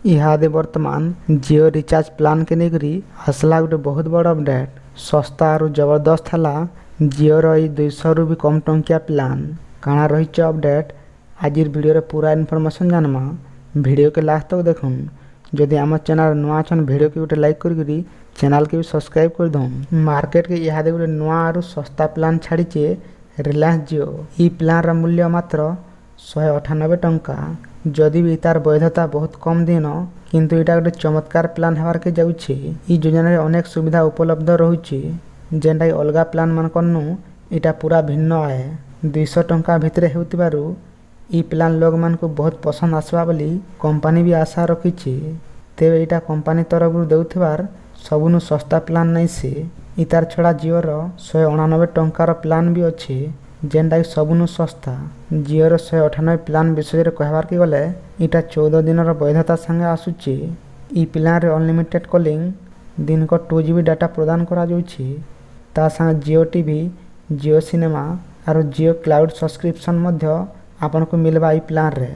इहादे वर्तमान जियो recharge plan के नेकरी आसला गोटे बहुत बड़ अपडेट। सस्ता और जबरदस्त है जियो रही 200 रु भी कम टंकिया प्लान काना रही अपडेट। आज वीडियो रे पूरा इनफॉरमेशन जानमा वीडियो के लास्ट तक देखुन। जदि आम चैनल नुआ छन वीडियो के गोटे लाइक करी चैनल के भी सब्सक्राइब कर दऊँ। मार्केट के इहादे गोटे नुआ और सस्ता प्लान छाड़ीचे रिलायंस जियो। ई प्लान रा मूल्य मात्र 198 टंका। जदि भी तार वैधता बहुत कम दिन किंतु इटा गोटे चमत्कार प्लान हबार के जाउछे। ई योजना रे अनेक सुविधा उपलब्ध रहुछि जेनटा अलगा प्लान मानकनु इटा पूरा भिन्न आए 200 टंका भितरे हेउतिबारु ई प्लान लोग मान को बहुत पसंद आसवा बोली कंपनी भी आशा रखिछि। तेबे इटा कंपनी तरफ देउथिबार सबुनु सस्ता प्लान नहीं से। इतार छड़ा जियो रो 199 टंकार प्लान भी अच्छे जेनटा सबुनु सस्ता। जियो रो 198 प्लान विषय रे कहबार के गले इटा 14 दिन वैधता संगे आसुची। ई प्लान रे अनलिमिटेड कॉलिंग दिन को 2 GB डाटा प्रदान करा जाउछि। ता संगे जियो टीवी, जियो सिनेमा और जियो क्लाउड सब्सक्रिप्शन मध्य आपन को मिलबा ई प्लान रे।